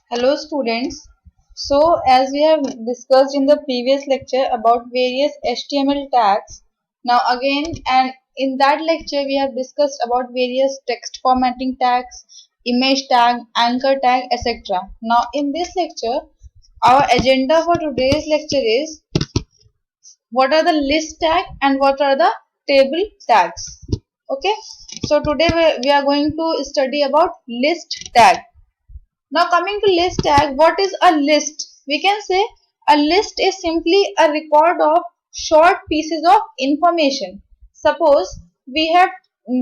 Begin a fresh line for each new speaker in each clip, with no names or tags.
Hello students. So as we have discussed in the previous lecture about various HTML tags, now again and in that lecture we have discussed about various text formatting tags, image tag, anchor tag, etc. Now in this lecture our agenda for today's lecture is what are the list tag and what are the table tags. Okay. So today we are going to study about list tag. Now coming to list tag, what is a list? We can say a list is simply a record of short pieces of information. Suppose we have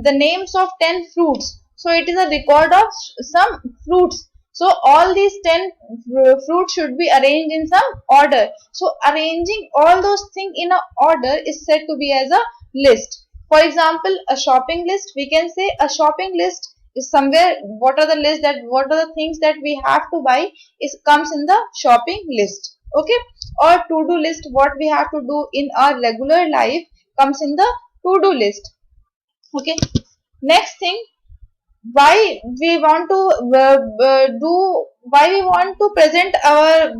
the names of 10 fruits. So it is a record of some fruits. So all these 10 fruits should be arranged in some order. So arranging all those things in a order is said to be as a list. For example, a shopping list, we can say a shopping list is somewhere what are the list that what are the things that we have to buy is comes in the shopping list. Okay. Or to do list, what we have to do in our regular life comes in the to do list. Okay. Next thing, why we want to why we want to present our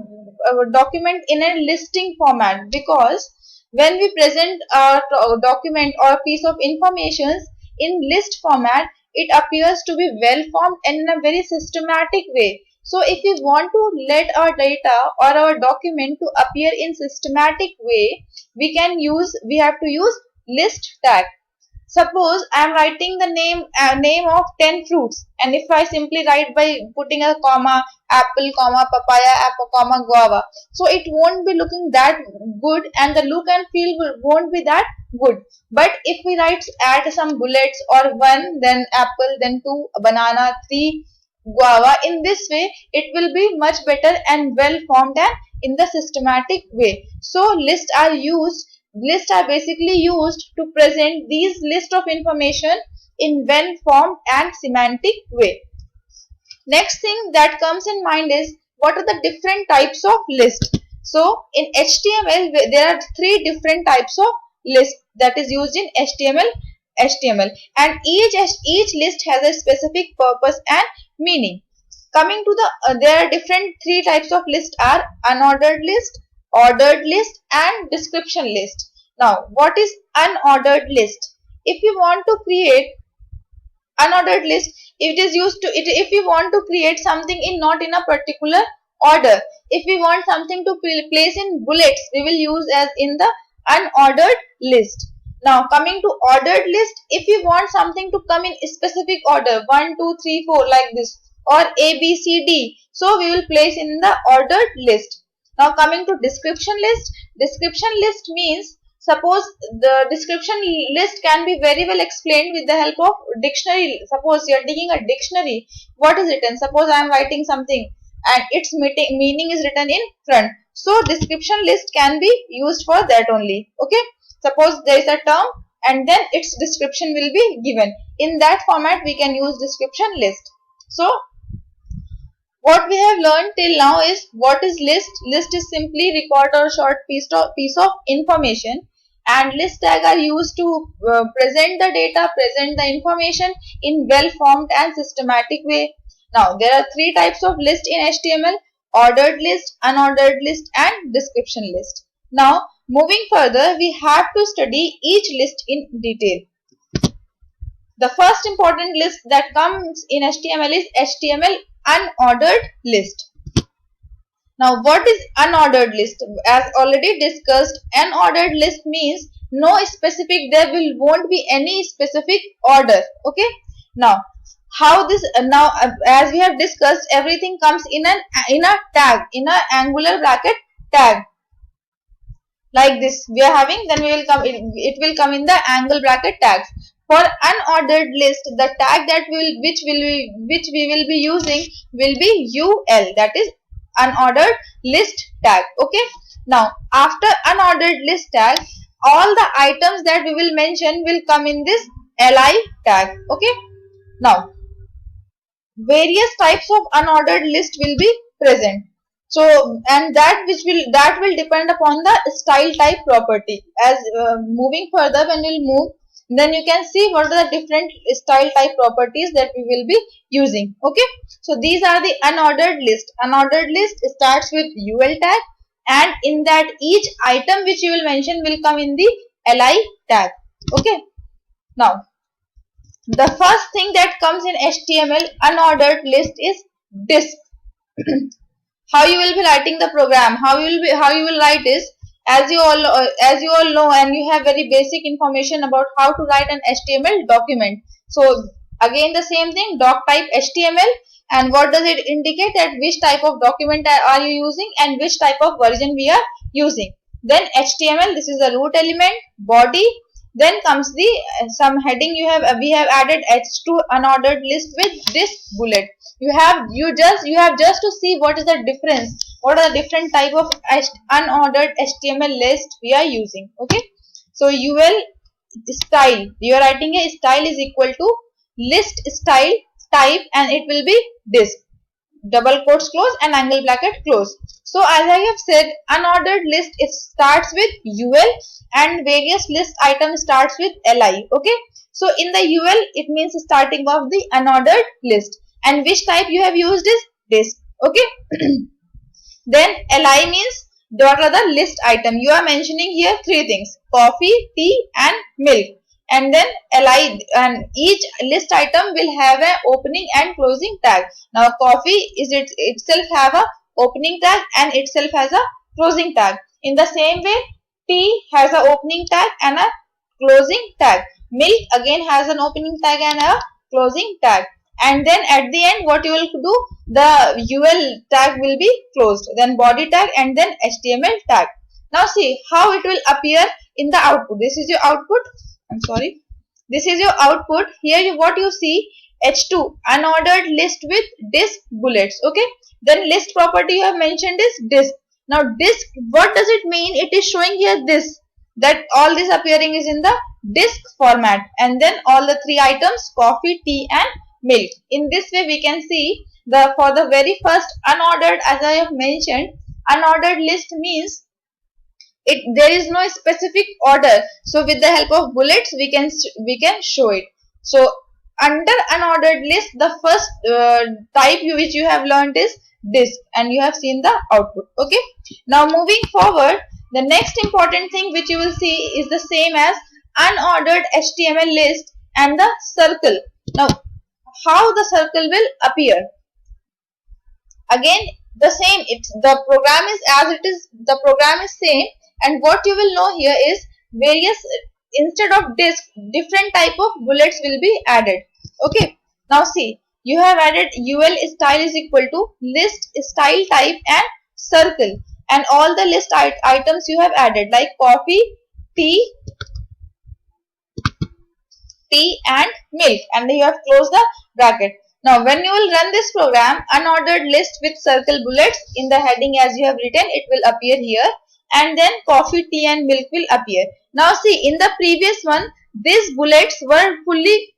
document in a listing format, because when we present our document or piece of information in list format, it appears to be well formed and in a very systematic way. So if we want to let our data or our document to appear in systematic way, we have to use list tag. Suppose I am writing the name of 10 fruits, and if I simply write by putting a comma, apple, comma, papaya, apple, comma, guava, so it won't be looking that good and the look and feel won't be that good. But if we add some bullets or one, then apple, then two, banana, three, guava, in this way it will be much better and well formed and in the systematic way. So lists are basically used to present these list of information in well formed and semantic way. Next thing that comes in mind is what are the different types of list. So in HTML there are three different types of list that is used in HTML, and each list has a specific purpose and meaning. Coming to there are different three types of list are unordered list, ordered list and description list. Now what is unordered list? If you want to create unordered list, it is used to it if we want to create something in not in a particular order. If we want something to place in bullets, we will use as in the unordered list. Now coming to ordered list, if we want something to come in specific order 1 2 3 4 like this, or a b c d, so we will place in the ordered list. Now coming to description list means, suppose the description list can be very well explained with the help of dictionary. Suppose you are taking a dictionary, what is written? Suppose I am writing something and its meaning is written in front. So description list can be used for that only. Okay. Suppose there is a term and then its description will be given. In that format we can use description list. So what we have learned till now is what is list. List is simply record or short piece of information, and list tag are used to present the data, present the information in well formed and systematic way. Now there are three types of list in HTML: ordered list, unordered list and description list. Now moving further, we have to study each list in detail. The first important list that comes in HTML is HTML unordered list. Now what is unordered list? As already discussed, unordered list means no specific, there won't be any specific order. Okay. Now how this as we have discussed, everything comes in a tag, in a angular bracket tag like this we are having, then it will come in the angle bracket tags. For unordered list, the tag that which we will be using will be ul, that is unordered list tag. Okay. Now after unordered list tag, all the items that we will mention will come in this li tag. Okay. Now various types of unordered list will be present. So and that will depend upon the style type property. As moving further, when we'll move, Then you can see what are the different style type properties that we will be using. Okay, so these are the unordered list. Unordered list starts with ul tag, and in that each item which you will mention will come in the li tag. Okay, now the first thing that comes in HTML unordered list is disk. How you will be writing the program, how you will write is, as you all know, and you have very basic information about how to write an HTML document. So again the same thing, doc type HTML, and what does it indicate, that which type of document are you using and which type of version we are using. Then HTML, this is the root element, body. Then comes the some heading. We have added h2 unordered list with this bullet. You have just to see what is the difference, what are the different type of unordered HTML list we are using. Okay, so ul style, you are writing a style is equal to list style type, and it will be disk, double quotes close and angle bracket close. So as I have said, unordered list, it starts with ul, and various list item starts with li. Okay, so in the ul it means starting of the unordered list, and which type you have used is disk. Okay, then li means what are the list item. You are mentioning here three things: coffee, tea and milk. And then li, and each list item will have an opening and closing tag. Now coffee is itself have a opening tag and itself has a closing tag. In the same way, tea has a opening tag and a closing tag. Milk again has an opening tag and a closing tag. And then at the end what you will do, the ul tag will be closed, then body tag, and then HTML tag. Now see how it will appear in the output. This is your output. I'm sorry. This is your output. Here what you see, h2 unordered list with disk bullets. Okay. Then list property you have mentioned is disk. Now disk, what does it mean? It is showing here this, that all this appearing is in the disk format, and then all the three items, coffee, tea and milk. In this way we can see, for the very first unordered, as I have mentioned, unordered list means there is no specific order. So with the help of bullets we can show it. So under unordered list, the first type which you have learned is disk, and you have seen the output. Okay, now moving forward, the next important thing which you will see is the same as unordered HTML list and the circle. Now how the circle will appear? Again the same, the program is as it is, the program is same, and what you will know here is various, instead of disk, different type of bullets will be added. Okay, now see, you have added ul style is equal to list style type and circle, and all the list items you have added like coffee, tea and milk, and you have closed the bracket. Now when you will run this program, unordered list with circle bullets in the heading as you have written, it will appear here, and then coffee, tea and milk will appear. Now see, in the previous one these bullets were fully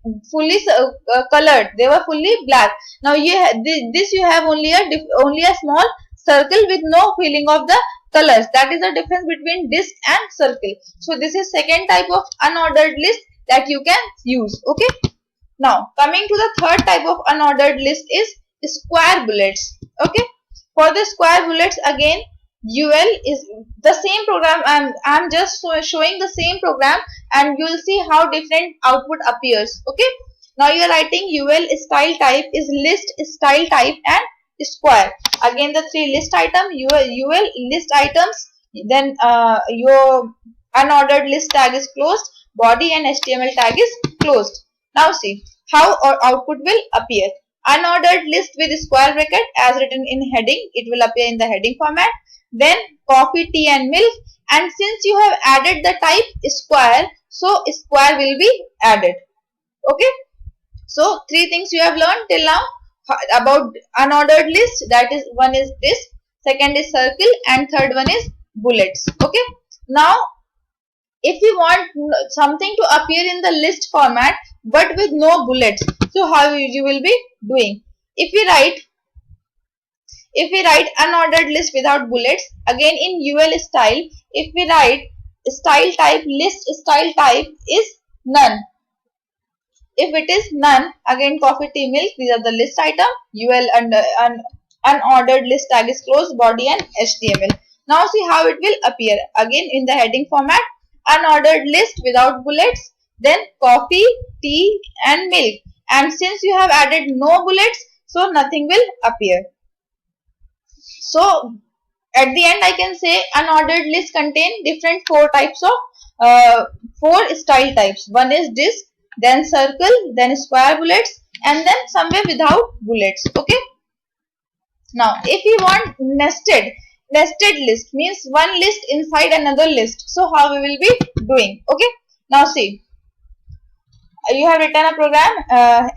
colored, they were fully black. Now this you have only a small circle with no filling of the colors. That is the difference between disk and circle. So this is second type of unordered list that you can use. Okay, now coming to the third type of unordered list is square bullets. Okay, for the square bullets again ul is the same program. I'm just showing the same program, and you will see how different output appears. Okay, now you are writing ul style type is list style type and square. Again the three list item, ul list items, then your unordered list tag is closed, body and HTML tag is closed. Now see how our output will appear. Unordered list with square bracket as written in heading, it will appear in the heading format. Then coffee, tea and milk, and since you have added the type square, so square will be added. Okay, so three things you have learned till now about unordered list, that is, one is this, second is circle, and third one is bullets. Okay, now if you want something to appear in the list format but with no bullets, so how you will be doing? If we write unordered list without bullets, again in ul style, if we write style type, list style type is none. If it is none, again coffee, tea, milk, these are the list item. UL under unordered list tag is closed, body and HTML. Now see how it will appear. Again in the heading format, unordered list without bullets, then coffee, tea and milk. And since you have added no bullets, so nothing will appear. So at the end I can say unordered list contain different four style types. One is disk, then circle, then square bullets, and then somewhere without bullets. Okay. Now if we want nested list means one list inside another list. So how we will be doing? Okay. Now see, you have written a program,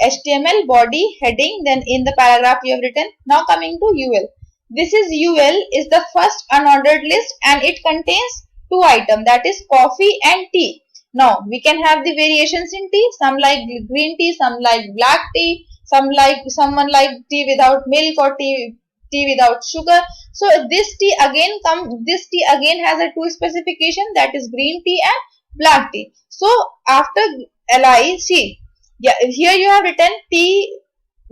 HTML, body, heading, then in the paragraph you have written. Now coming to UL. This is UL is the first unordered list and it contains two items, that is coffee and tea. Now we can have the variations in tea, some like green tea, some like black tea, someone like tea without milk or tea without sugar. So this tea again has a two specification, that is green tea and black tea. So after LIC, yeah, here you have written tea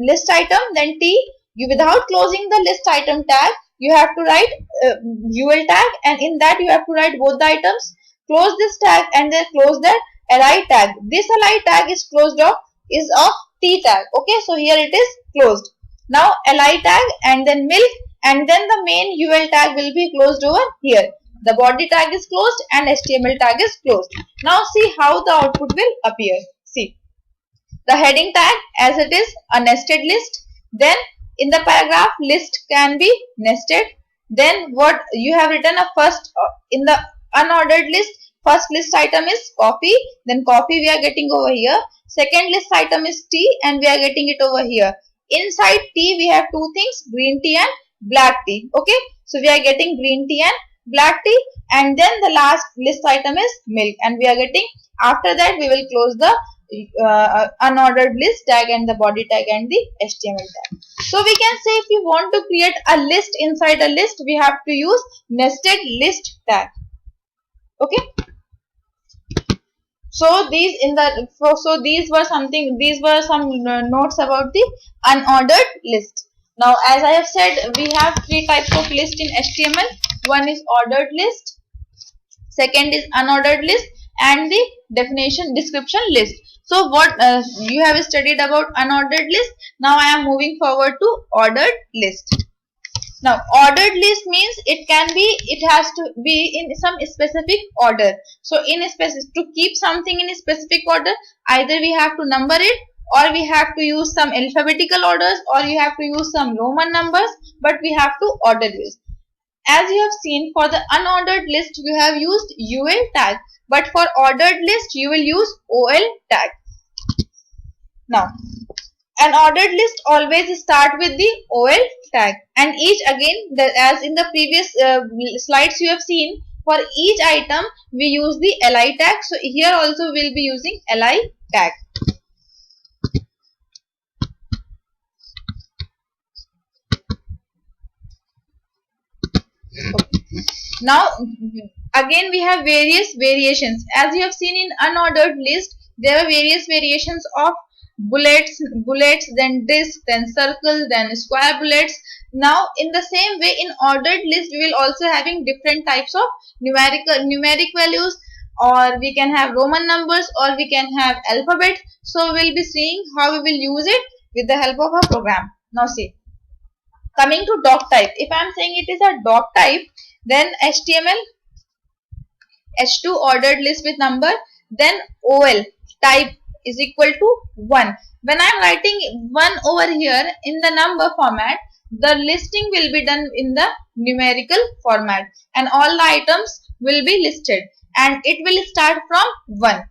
list item, then tea. You without closing the list item tag, you have to write UL tag, and in that you have to write both the items. Close this tag and then close the LI tag. This LI tag is closed off is of T tag. Okay, so here it is closed. Now LI tag and then milk, and then the main UL tag will be closed over here. The body tag is closed and HTML tag is closed. Now see how the output will appear. See, the heading tag as it is a nested list. Then in the paragraph list can be nested. Then what you have written a first in the unordered list, first list item is coffee, then coffee we are getting over here. Second list item is tea and we are getting it over here. Inside tea we have two things, green tea and black tea. Okay, so we are getting green tea and black tea, and then the last list item is milk, and we are getting, after that we will close the unordered list tag and the body tag and the HTML tag. So we can say if you want to create a list inside a list, we have to use nested list tag. Okay. So these were some notes about the unordered list. Now as I have said, we have three types of list in HTML. One is ordered list, second is unordered list, and the description list. So what you have studied about unordered list. Now I am moving forward to ordered list. Now ordered list means it has to be in some specific order. So to keep something in a specific order, either we have to number it, or we have to use some alphabetical orders, or you have to use some Roman numbers, but we have to order this. As you have seen, for the unordered list you have used UL tag, but for ordered list you will use OL tag. Now an ordered list always start with the OL tag, and each again as in the previous slides you have seen, for each item we use the LI tag. So here also we will be using LI tag. Now again we have various variations. As you have seen in unordered list, there are various variations of bullets, then disk, then circle, then square bullets. Now in the same way in ordered list we will also having different types of numeric values, or we can have Roman numbers, or we can have alphabet. So we will be seeing how we will use it with the help of a program. Now see, coming to doc type, if I am saying it is a doc type, then HTML H2 ordered list with number, then OL type is equal to 1. When I am writing 1 over here in the number format, the listing will be done in the numerical format, and all the items will be listed, and it will start from 1.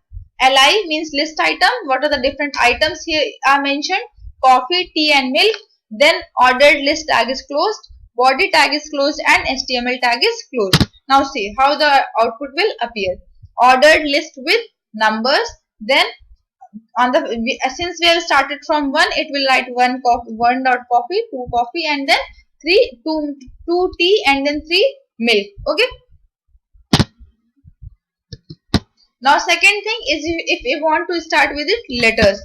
LI means list item. What are the different items here are mentioned? Coffee, tea and milk. Then ordered list tag is closed, body tag is closed, and HTML tag is closed. Now see how the output will appear. Ordered list with numbers, then on the since we have started from 1, it will write 1 dot coffee, 2 coffee, and then 2 tea, and then 3 milk. Okay. Now second thing is if we want to start with it letters.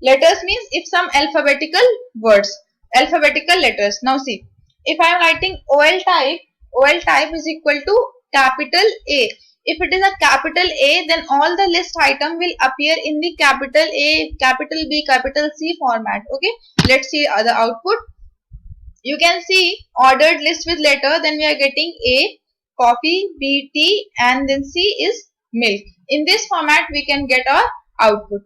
Letters means if some alphabetical words, alphabetical letters. Now see, if I am writing OL type is equal to capital A. If it is a capital A, then all the list item will appear in the capital A, capital B, capital C format. Okay, let's see the output. You can see ordered list with letter, then we are getting A, coffee, B, tea, and then C is milk. In this format, we can get our output.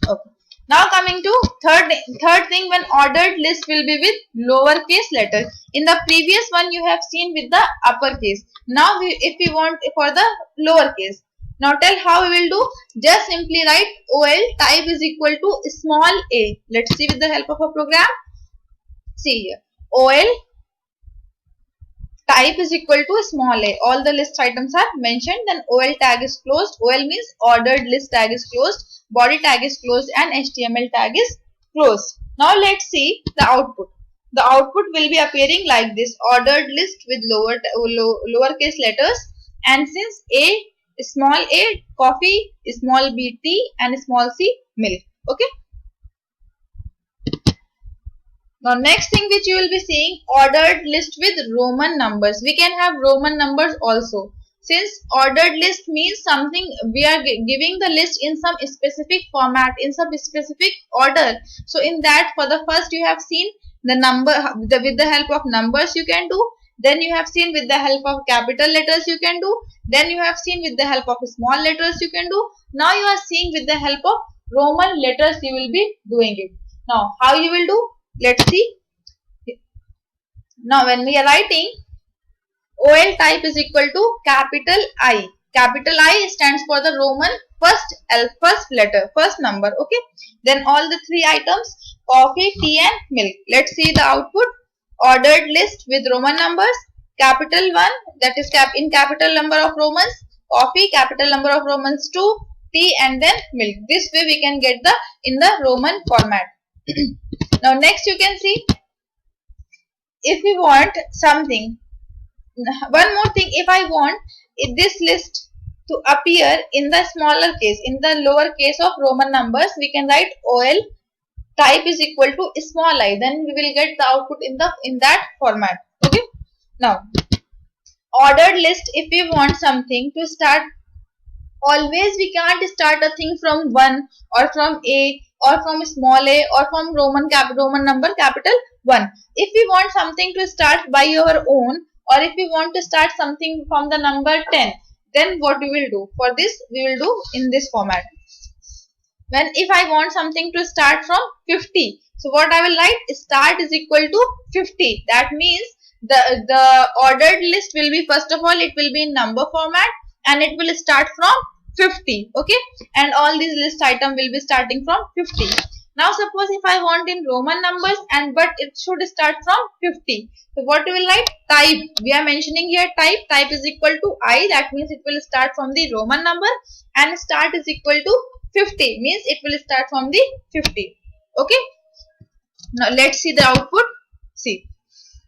Okay. Now coming to third thing, when ordered list will be with lowercase letter. In the previous one, you have seen with the uppercase. Now, if we want for the lowercase. Now tell how we will do. Just simply write OL type is equal to small a. Let's see with the help of a program. See here, OL type is equal to small a. All the list items are mentioned. Then OL tag is closed. OL means ordered list tag is closed. Body tag is closed and HTML tag is closed. Now let's see the output. The output will be appearing like this: ordered list with lowercase letters. And since A, small a, coffee, small b, tea, and small c, milk. Okay. Now next thing which you will be seeing, ordered list with Roman numbers. We can have Roman numbers also. Since ordered list means something, we are giving the list in some specific format, in some specific order. So in that, for the first you have seen the number with the help of numbers you can do. Then you have seen with the help of capital letters you can do. Then you have seen with the help of small letters you can do. Now you are seeing with the help of Roman letters you will be doing it. Now how you will do? Let's see. Now when we are writing, OL type is equal to capital I. Capital I stands for the Roman first letter, first number. Okay. Then all the three items, coffee, tea, and milk. Let's see the output. Ordered list with Roman numbers. Capital 1, that is in capital number of Romans. Coffee, capital number of Romans 2. Tea, and then milk. This way we can get the in the Roman format. Now next you can see, if we want something, one more thing, if I want this list to appear in the smaller case, in the lower case of Roman numbers, we can write OL type is equal to small I. Then we will get the output in that format. Okay. Now ordered list, if we want something to start, always we can't start a thing from 1 or from A or from small a or from Roman number capital 1. If we want something to start by your own, or if we want to start something from the number 10, then what we will do? For this we will do in this format. When if I want something to start from 50, so what I will write? Start is equal to 50. That means the ordered list will be, first of all, it will be in number format and it will start from 50. Okay, and all these list item will be starting from 50. Now suppose if I want in Roman numbers but it should start from 50. So what we will write? Type. We are mentioning here type. Type is equal to I. That means it will start from the Roman number, and start is equal to 50. Means it will start from the 50. Okay. Now let's see the output. See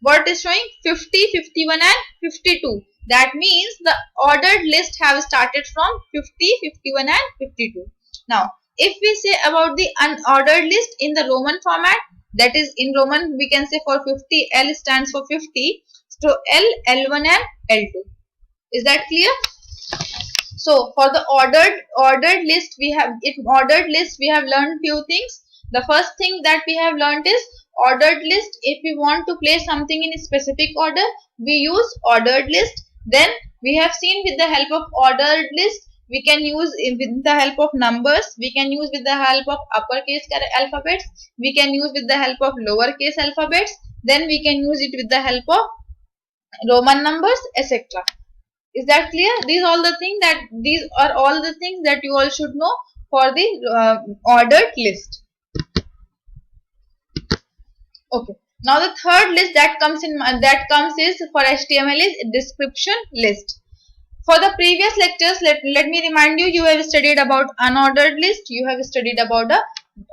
what is showing: 50, 51 and 52. That means the ordered list have started from 50, 51 and 52. Now if we say about the unordered list in the Roman format, that is in Roman we can say for 50, L stands for 50. So L, L1 and L2. Is that clear? So for the ordered list we have learned few things. The first thing that we have learned is ordered list. If we want to place something in a specific order, we use ordered list. Then we have seen with the help of ordered list, we can use with the help of numbers, we can use with the help of uppercase alphabets, we can use with the help of lowercase alphabets, then we can use it with the help of Roman numbers, etc. Is that clear? These are all the things that you all should know for the ordered list. Okay. Now the third list that comes is for HTML is description list. For the previous lectures, let me remind you, you have studied about unordered list, you have studied about the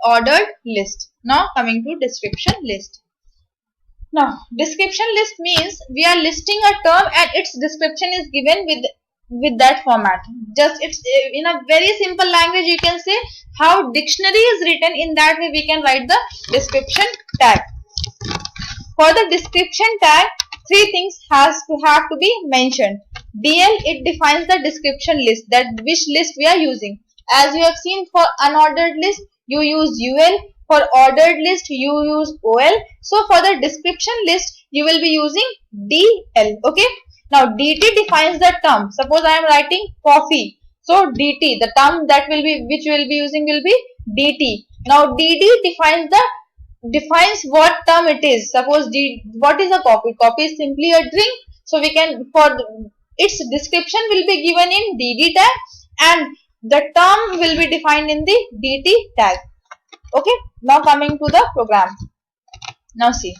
ordered list. Now coming to description list. Now description list means we are listing a term and its description is given with with that format. Just it's in a very simple language, you can say how dictionary is written. In that way we can write the description tag. For the description tag, three things have to be mentioned. DL, it defines the description list, that which list we are using. As you have seen, for unordered list you use UL, for ordered list you use OL. So for the description list you will be using DL. Okay. Now DT defines the term. Suppose I am writing coffee. So DT, the term that will be which we will be using will be DT. Now DD defines what term it is. Suppose what is a coffee? Coffee is simply a drink. So we can, for its description will be given in DD tag and the term will be defined in the DT tag. Okay. Now coming to the program. Now see.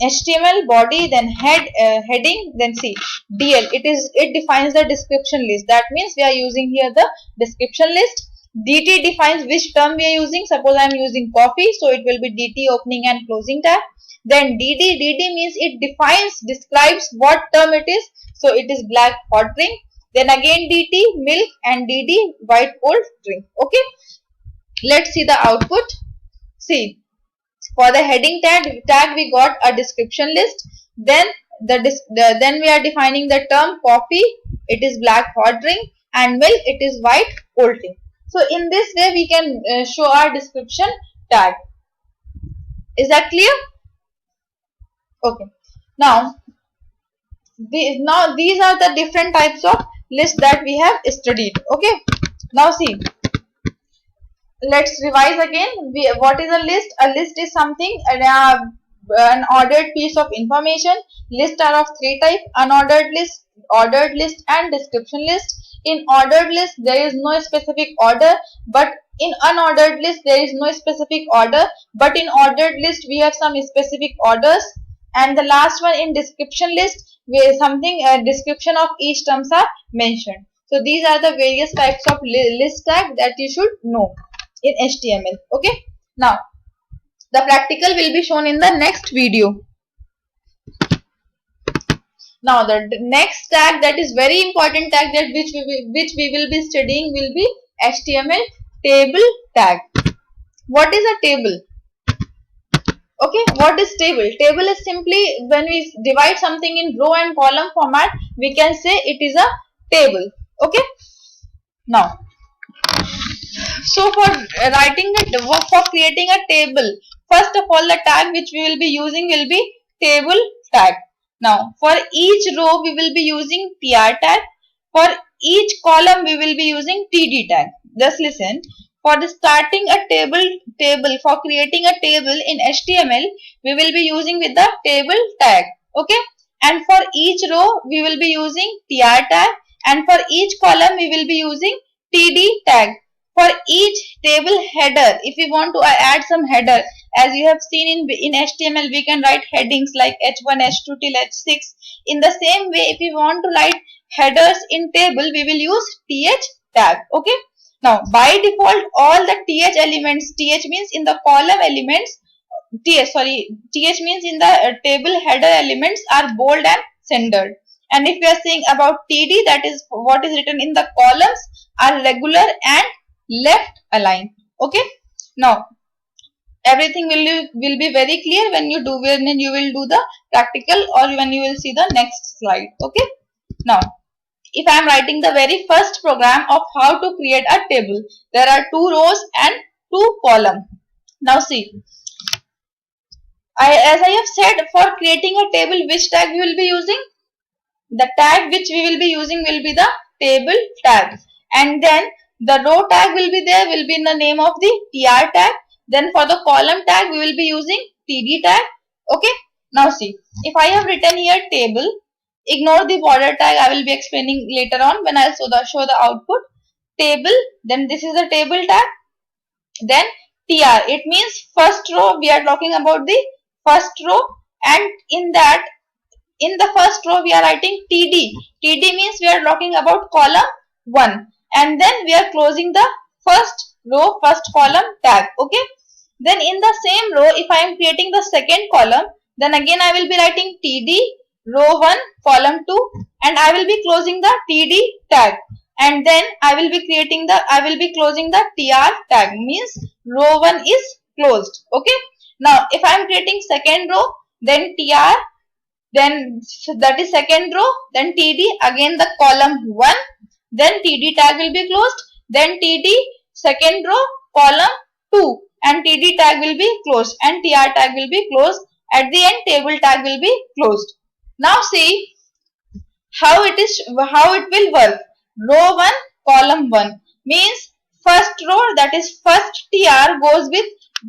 HTML body, then heading, then see DL. It defines the description list. That means we are using here the description list. DT defines which term we are using. Suppose I am using coffee, so it will be DT opening and closing tag. Then DD means it describes what term it is. So it is black hot drink. Then again DT milk and DD white cold drink. Okay. Let's see the output. See. For the heading tag we got a description list. Then then we are defining the term coffee. It is black hot drink, and milk it is white cold drink. So in this way we can show our description tag. Is that clear? Okay. Now these are the different types of lists that we have studied. Okay. Now see. Let's revise again. What is a list? A list is something, an ordered piece of information. Lists are of three types: unordered list, ordered list, and description list. In ordered list there is no specific order, but in unordered list there is no specific order, but in ordered list we have some specific orders. And the last one, in description list, where something description of each terms are mentioned. So these are the various types of list tag that you should know in HTML. Okay. Now the practical will be shown in the next video. Now the next tag, that is very important tag, that which we will be studying will be HTML table tag. What is a table? Okay, what is table? Table is simply when we divide something in row and column format, we can say it is a table. Okay. Now so for creating a table, first of all the tag which we will be using will be table tag. Now for each row we will be using tr tag. For each column we will be using td tag. Just listen. For starting a table, for creating a table in HTML, we will be using with the table tag. Okay. And for each row we will be using tr tag, and for each column we will be using td tag. For each table header, if we want to add some header, as you have seen in HTML, we can write headings like h1, h2 till h6. In the same way, if we want to write headers in table, we will use th tag. Okay. Now, by default, all the th elements, th means in the column elements, th means in the table header elements are bold and centered. And if we are saying about td, that is what is written in the columns, are regular and left aligned. Okay. Now everything will be very clear when you will do the practical, or when you will see the next slide. Okay. Now if I am writing the very first program of how to create a table, there are 2 rows and 2 columns. Now see, as I have said, for creating a table, which tag we will be using? The tag which we will be using will be the table tag, and then the row tag will be there, will be in the name of the tr tag. Then for the column tag we will be using td tag. Okay. Now see, if I have written here table, ignore the border tag, I will be explaining later on when I show the output. Table, then this is the table tag, then tr, it means first row. We are talking about the first row, and in the first row we are writing td. Td means we are talking about column 1, and then we are closing the first row, first column tag. Okay. Then in the same row, if I am creating the second column, then again I will be writing td, row 1 column 2, and I will be closing the TD tag, and then I will be closing the TR tag, means row 1 is closed. Okay. Now if I am creating second row, then TR, then that is second row, then TD, again the column 1, then TD tag will be closed, then TD second row column 2, and TD tag will be closed, and TR tag will be closed. At the end, table tag will be closed. Now see how it will work. Row 1 column 1 means first row, that is first TR goes with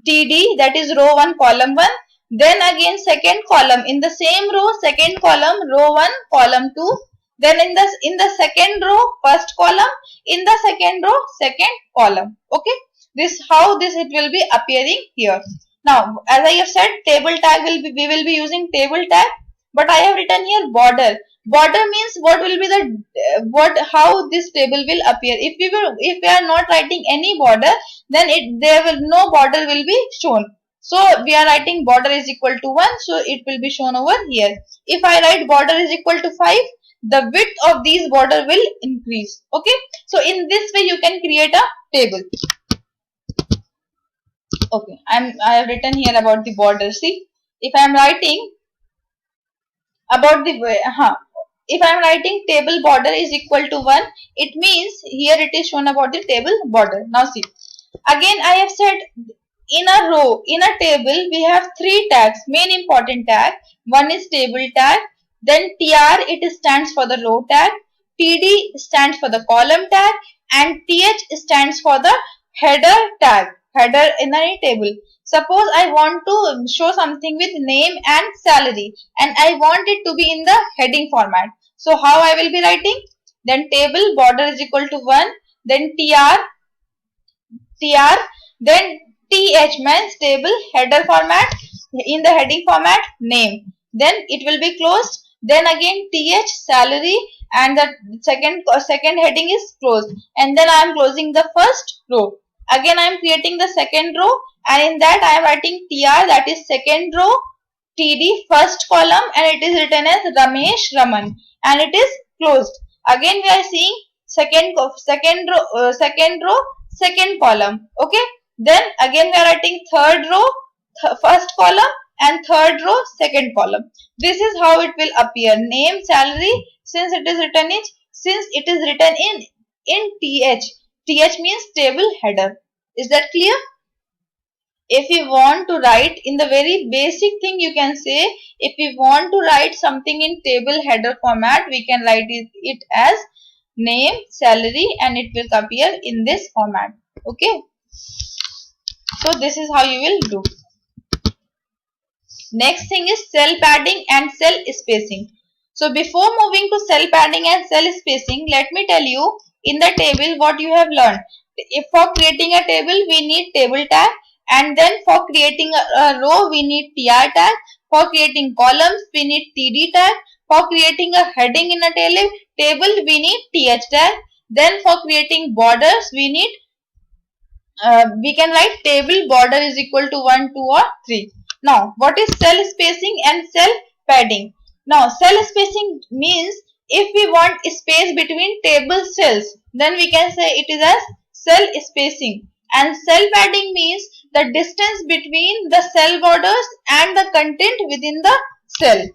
TD, that is row 1 column 1. Then again second column in the same row, second column row 1 column 2. Then in the second row first column, in the second row second column. Okay. This how this it will be appearing here. Now as I have said, table tag we will be using table tag, but I have written here border. Border means what will be the how this table will appear. If we are not writing any border, then no border will be shown. So we are writing border is equal to 1, so it will be shown over here. If I write border is equal to 5, the width of these border will increase. Okay. So in this way you can create a table. Okay. I have written here about the border. See, if I am writing about the if I am writing table border is equal to 1, it means here it is shown about the table border. Now see, again I have said in a row, in a table we have three tags, main important tag. One is table tag, then TR, it stands for the row tag, TD stands for the column tag, and TH stands for the header tag, header in any table. Suppose I want to show something with name and salary, and I want it to be in the heading format. So how I will be writing? Then table border is equal to 1, then TR, then TH means table header format, in the heading format name. Then it will be closed. Then again TH salary, and the second heading is closed. And then I am closing the first row. Again I am creating the second row, and in that I am writing TR, that is second row, TD first column, and it is written as Ramesh Raman, and it is closed. Again we are seeing second row second column. Okay. Then again we are writing third row first column, and third row second column. This is how it will appear. Name, salary, since it is written in TH. TH means table header. Is that clear? If we want to write in the very basic thing, you can say, if we want to write something in table header format, we can write it as name, salary, and it will appear in this format. Okay. So this is how you will do. Next thing is cell padding and cell spacing. So before moving to cell padding and cell spacing, let me tell you in the table what you have learned. If for creating a table we need table tag, and then for creating a row we need TR tag, for creating columns we need TD tag, for creating a heading in a table we need TH tag, then for creating borders we need we can write table border is equal to 1, 2 or 3. Now what is cell spacing and cell padding? Now cell spacing means if we want space between table cells, then we can say it is as cell spacing, and cell padding means the distance between the cell borders and the content within the cell.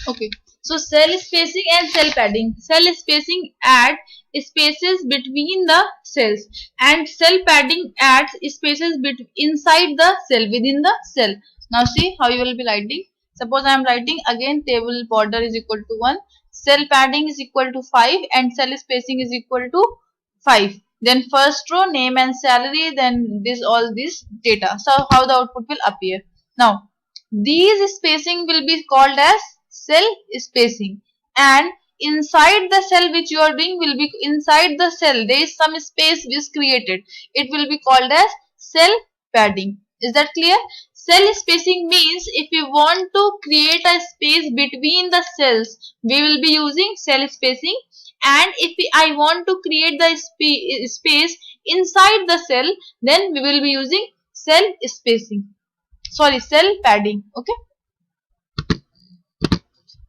Okay. So cell spacing and cell padding. Cell spacing adds spaces between the cells, and cell padding adds spaces inside the cell, within the cell. Now see how you will be writing. Suppose I am writing again table border is equal to 1, cell padding is equal to 5, and cell spacing is equal to 5. Then first row name and salary, then all this data. So how the output will appear. Now these spacing will be called as cell spacing, and inside the cell which you are doing will be inside the cell there is some space which is created, it will be called as cell padding. Is that clear? Cell spacing means if we want to create a space between the cells, we will be using cell spacing, and if I want to create the space inside the cell, then we will be using cell padding. Okay.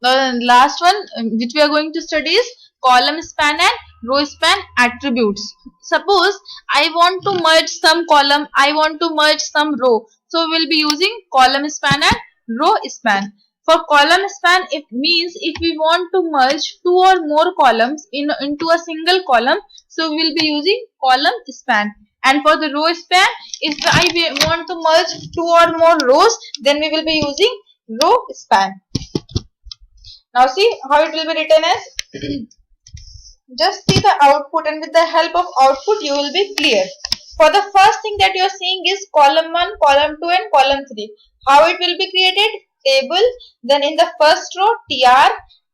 The last one which we are going to study is column span and row span attributes. Suppose I want to merge some column, I want to merge some row. So we will be using column span and row span. For column span, it means if we want to merge two or more columns into a single column, so we will be using column span. And for the row span, if I want to merge two or more rows, then we will be using row span. Now see how it will be written as just see the output, and with the help of output you will be clear. For the first thing that you are seeing is column 1, column 2 and column 3. How it will be created? Table, then in the first row TR,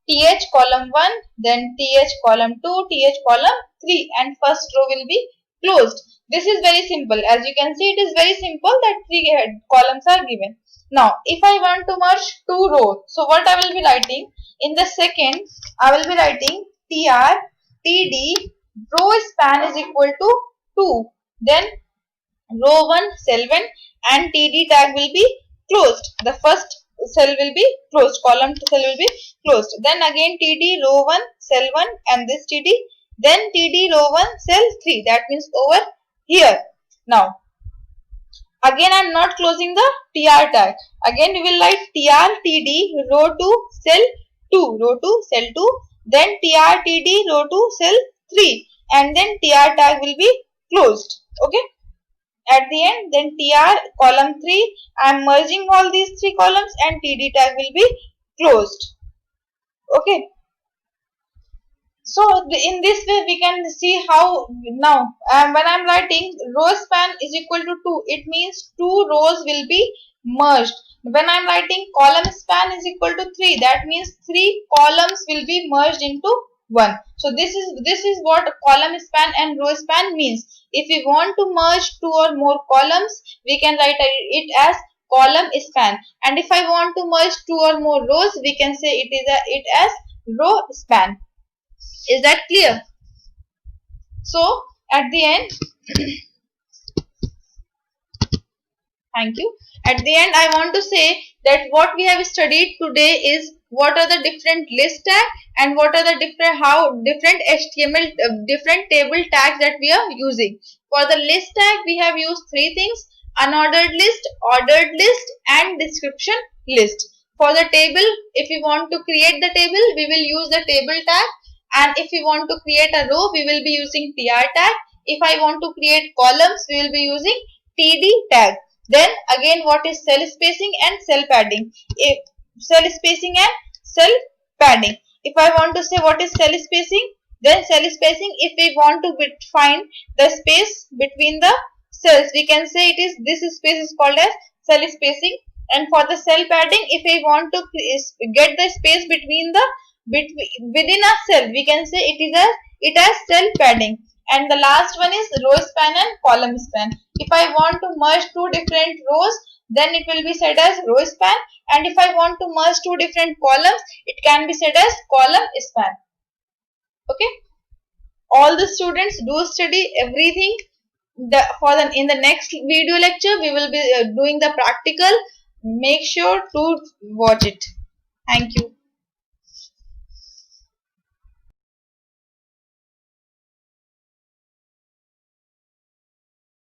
TH column 1, then TH column 2, TH column 3, and first row will be closed. This is very simple. As you can see, it is very simple that three columns are given. Now, if I want to merge two rows, so what I will be writing? In the second, I will be writing TR, TD, row span is equal to 2. Then row 1, cell 1 and TD tag will be closed. The first cell will be closed, column cell will be closed. Then again TD row 1, cell 1 and this TD. Then TD row 1, cell 3. That means over here. Now, again I am not closing the TR tag. Again we will write TR, TD, row 2, cell 2, row 2, cell 2. Then TR, TD, row 2, cell 3. And then TR tag will be closed. Okay. At the end, then TR column 3, I am merging all these three columns and TD tag will be closed. Okay. So in this way we can see how now when I am writing row span is equal to 2, it means two rows will be merged. When I am writing column span is equal to 3, that means three columns will be merged into one. So this is what column span and row span means. If we want to merge two or more columns, we can write it as column span, and if I want to merge two or more rows, we can say it as row span. Is that clear? So at the end, thank you. At the end, I want to say that what we have studied today is what are the different list tags and what are the different HTML different table tags that we are using. For the list tag, we have used three things: unordered list, ordered list, and description list. For the table, if we want to create the table, we will use the table tag, and if we want to create a row, we will be using TR tag. If I want to create columns, we will be using TD tag. Then again, what is cell spacing and cell padding? If cell spacing and cell padding. If I want to say what is cell spacing, then cell spacing, if we want to find the space between the cells, we can say it is this space is called as cell spacing. And for the cell padding, if we want to get the space between the within a cell, we can say it as cell padding. And the last one is row span and column span. If I want to merge two different rows, then it will be said as row span, and if I want to merge two different columns, it can be said as column span. Okay. All the students do study everything. In the next video lecture, we will be doing the practical. Make sure to watch it. Thank you.